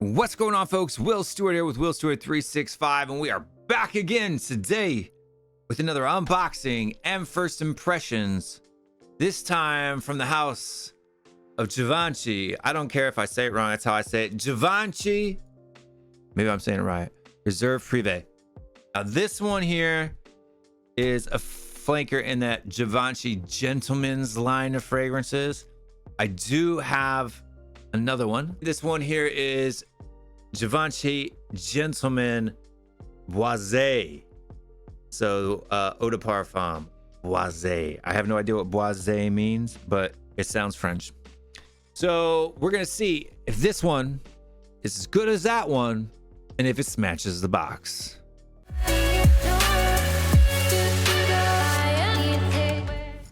What's going on, folks? Will Stewart here with Will Stewart 365, and we are back again today with another unboxing and first impressions. This time from the house of Givenchy. I don't care if I say it wrong, that's how I say it. Givenchy, maybe I'm saying it right. Reserve Privee. Now this one here is a flanker in that Givenchy Gentlemen's line of fragrances. I do have another one. This one here is Givenchy Gentlemen Boisé. So eau de parfum Boisé. I have no idea what Boisé means, but it sounds French. So we're gonna see if this one is as good as that one and if it matches the box.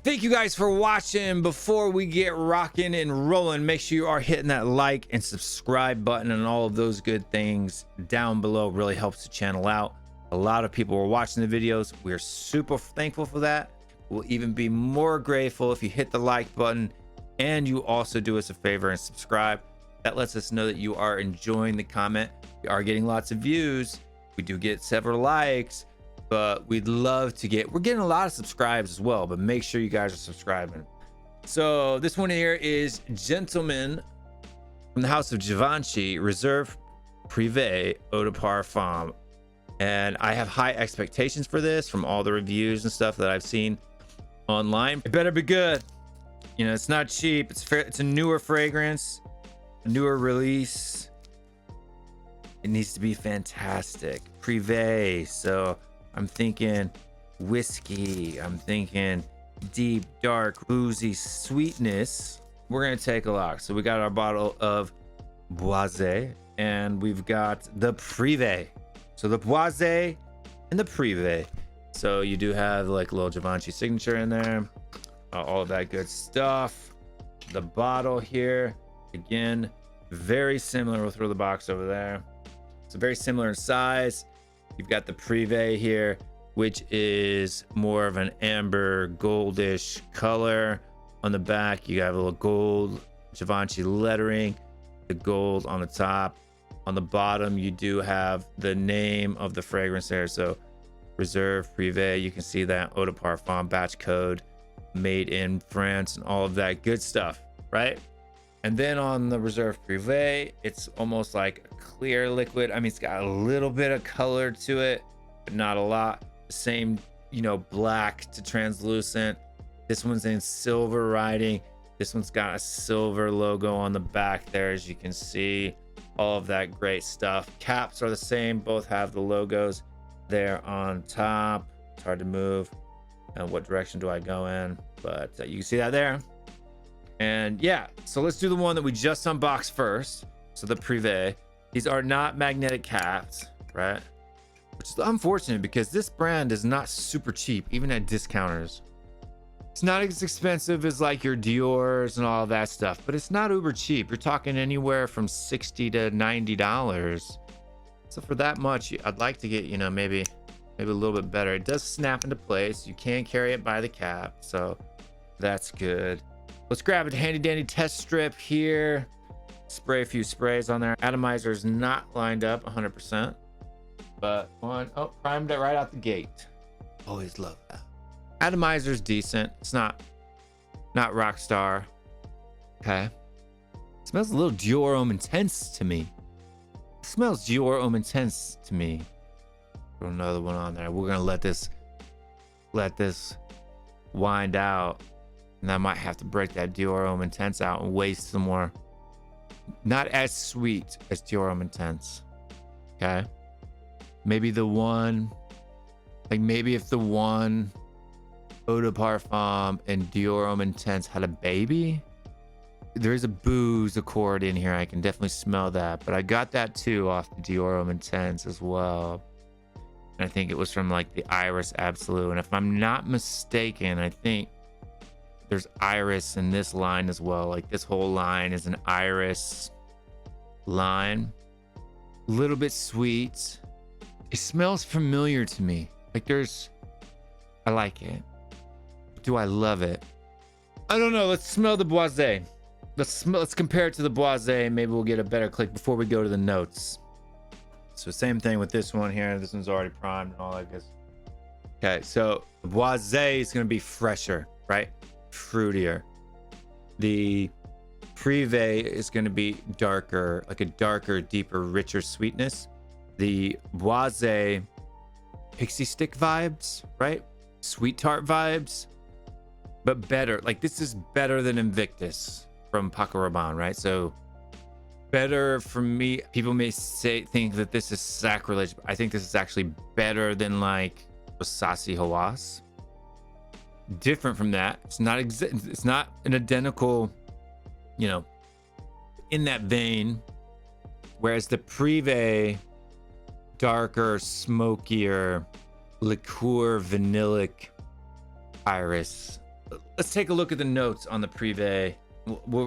Thank you guys for watching. Before we get rocking and rolling, make sure you are hitting that like and subscribe button and all of those good things down below. Really helps the channel out. A lot of people are watching the videos. We're super thankful for that. We'll even be more grateful if you hit the like button and you also do us a favor and subscribe. That lets us know that you are enjoying the comment. We are getting lots of views. We do get several likes, but we'd love to we're getting a lot of subscribes as well, but make sure you guys are subscribing. So this one here is Gentlemen from the house of Givenchy Reserve Privee Eau de Parfum. And I have high expectations for this from all the reviews and stuff that I've seen online. It better be good. You know, it's not cheap. It's a newer fragrance, a newer release. It needs to be fantastic. Privee, so I'm thinking whiskey. I'm thinking deep, dark, boozy sweetness. We're gonna take a look. So we got our bottle of Boisé and we've got the Privee. So the Boisé and the Privee. So you do have like a little Givenchy signature in there, all of that good stuff. The bottle here, again, very similar. We'll throw the box over there. So very similar in size. You've got the Privee here, which is more of an amber goldish color. On the back, you have a little gold Givenchy lettering, the gold on the top. On the bottom, you do have the name of the fragrance there. So Reserve Privee, you can see that eau de parfum batch code, made in France and all of that good stuff, right? And then on the Reserve Privee, it's almost like a clear liquid. I mean, it's got a little bit of color to it, but not a lot. The same, you know, black to translucent. This one's in silver writing. This one's got a silver logo on the back there, as you can see. All of that great stuff. Caps are the same. Both have the logos there on top. It's hard to move. And what direction do I go in? But you can see that there. And yeah, so let's do the one that we just unboxed first. So the Privee. These are not magnetic caps, right? Which is unfortunate because this brand is not super cheap, even at discounters. It's not as expensive as like your Dior's and all that stuff, but it's not uber cheap. You're talking anywhere from $60 to $90. So for that much, I'd like to get, you know, maybe a little bit better. It does snap into place. You can carry it by the cap, so that's good. Let's grab a handy dandy test strip here. Spray a few sprays on there. Atomizer is not lined up 100%, but primed it right out the gate. Always love that. Atomizer's decent. It's not rock star. Okay. It smells a little Dior Homme Intense to me. It smells Dior Homme Intense to me. Throw another one on there. We're gonna let this wind out, and I might have to break that Dior Homme Intense out and waste some more. Not as sweet as Dior Homme Intense. Okay. Maybe the one, like maybe if the one eau de parfum and Dior Homme Intense had a baby. There is a booze accord in here. I can definitely smell that, but I got that too off the Dior Homme Intense as well. And I think it was from like the Iris Absolute. And if I'm not mistaken, I think there's Iris in this line as well. Like this whole line is an Iris line. A little bit sweet. It smells familiar to me. Like I like it. Do I love it? I don't know. Let's smell the Boisé. let's compare it to the Boisé. Maybe we'll get a better click before we go to the notes. So same thing with this one here. This one's already primed and all that good. Okay, so the Boisé is going to be fresher, right? Fruitier. The Privee is going to be darker, like a darker, deeper, richer sweetness. The Boisé, pixie stick vibes, right? Sweet tart vibes, but better. Like this is better than Invictus from Paco Rabanne, right? So better for me. People may think that this is sacrilege, but I think this is actually better than like Wasasi Hawass. Different from that. It's not an identical, you know, in that vein. Whereas the Privee, darker, smokier, liqueur, vanillic iris. Let's take a look at the notes on the Privee.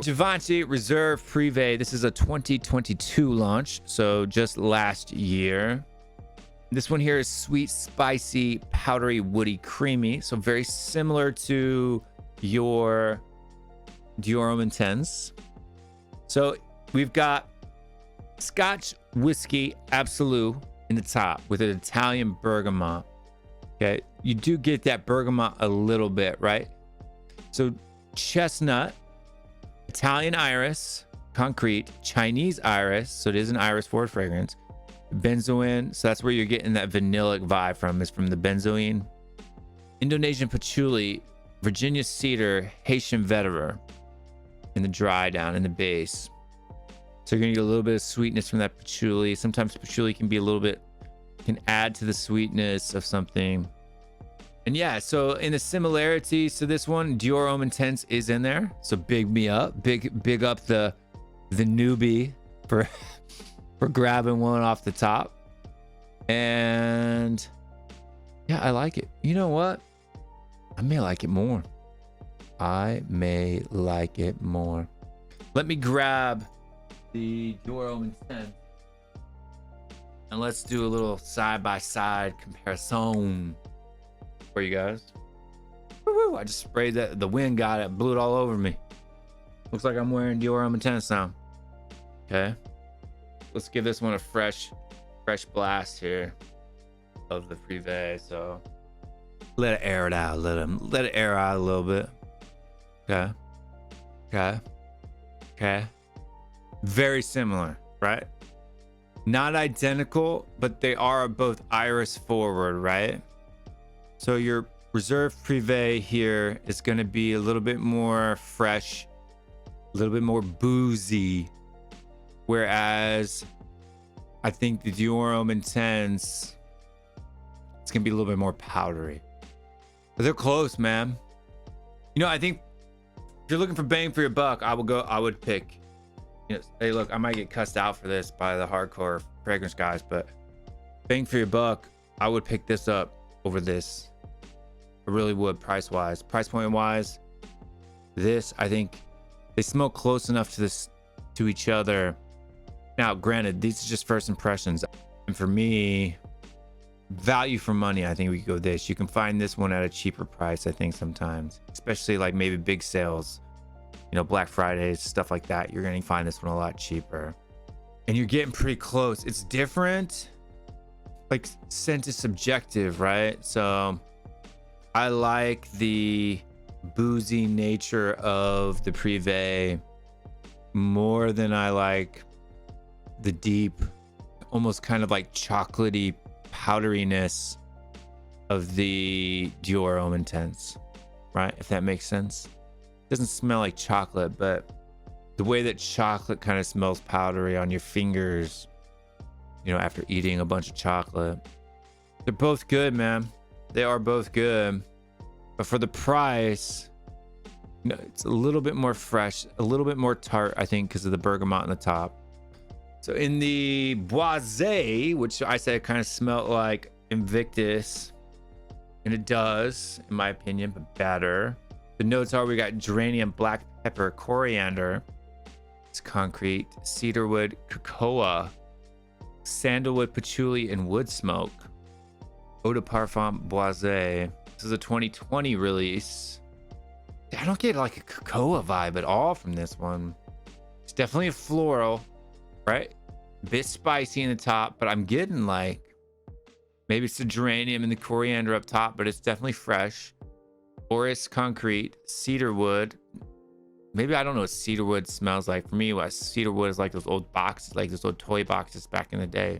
Givenchy Reserve Privee. This is a 2022 launch, so just last year. This one here is sweet, spicy, powdery, woody, creamy. So very similar to your Dior Homme Intense. So we've got Scotch whiskey Absolute in the top with an Italian bergamot. Okay, you do get that bergamot a little bit, right? So chestnut, Italian iris, concrete, Chinese iris. So it is an iris forward fragrance. Benzoin, so that's where you're getting that vanillic vibe from, is from the Benzoin. Indonesian Patchouli, Virginia Cedar, Haitian Vetiver in the dry down in the base. So you're gonna get a little bit of sweetness from that patchouli. Sometimes patchouli can be a little bit, can add to the sweetness of something. And yeah, so in the similarities to this one, Dior Homme Intense is in there. So big me up, big up the newbie for for grabbing one off the top. And yeah, I like it. You know what? I may like it more. I may like it more. Let me grab the Dior Homme Intense and let's do a little side-by-side comparison for you guys. Woo-hoo, I just sprayed that. The wind got it, blew it all over me. Looks like I'm wearing Dior Homme Intense now. Okay. Let's give this one a fresh blast here of the Privee. So let it air it out. Let it air out a little bit. Okay. Very similar, right? Not identical, but they are both iris forward, right? So your Reserve Privee here is going to be a little bit more fresh, a little bit more boozy. Whereas I think the Dior Homme Intense, it's gonna be a little bit more powdery. But they're close, man. You know, I think if you're looking for bang for your buck, I would pick, you know, hey, look, I might get cussed out for this by the hardcore fragrance guys, but bang for your buck, I would pick this up over this. I really would, price point wise. This, I think they smell close enough to each other. Now, granted, these are just first impressions. And for me, value for money, I think we could go this. You can find this one at a cheaper price, I think, sometimes. Especially like maybe big sales, you know, Black Fridays, stuff like that. You're going to find this one a lot cheaper. And you're getting pretty close. It's different. Like, scent is subjective, right? So I like the boozy nature of the Privee more than I like the deep, almost kind of like chocolatey powderiness of the Dior Homme Intense, right? If that makes sense. It doesn't smell like chocolate, but the way that chocolate kind of smells powdery on your fingers, you know, after eating a bunch of chocolate. They're both good, man. They are both good. But for the price, you know, it's a little bit more fresh, a little bit more tart, I think, because of the bergamot on the top. So in the Boisé, which I said kind of smelled like Invictus, and it does, in my opinion, but better. The notes are, we got geranium, black pepper, coriander, it's concrete, cedarwood, cocoa, sandalwood, patchouli, and wood smoke. Eau de Parfum Boisé. This is a 2020 release. I don't get like a cocoa vibe at all from this one. definitely a floral, right? Bit spicy in the top, but I'm getting like, maybe it's the geranium and the coriander up top, but it's definitely fresh. Orris concrete, cedar wood. Maybe I don't know what cedar wood smells like. For me, what cedar wood is like those old boxes, like those old toy boxes back in the day.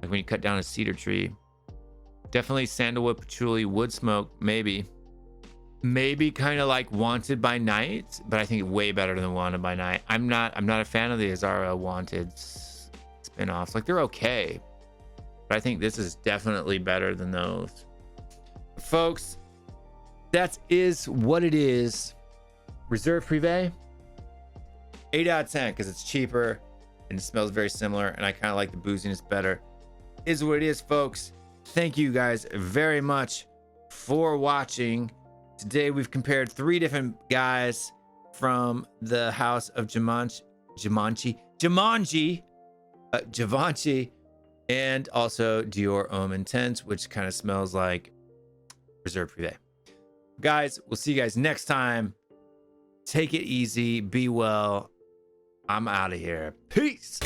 Like when you cut down a cedar tree. Definitely sandalwood, patchouli, wood smoke, maybe. Maybe kind of like Wanted by Night, but I think way better than Wanted by Night. I'm not a fan of the Azara Wanted spin-offs. Like they're okay, but I think this is definitely better than those. Folks, that is what it is. Reserve Privee, 8 out of 10 because it's cheaper and it smells very similar, and I kind of like the booziness better. Is what it is, folks. Thank you guys very much for watching. Today we've compared 3 different guys from the house of Givenchy, and also Dior Homme Intense, which kind of smells like Reserve Privee. Guys, we'll see you guys next time. Take it easy, be well. I'm out of here. Peace.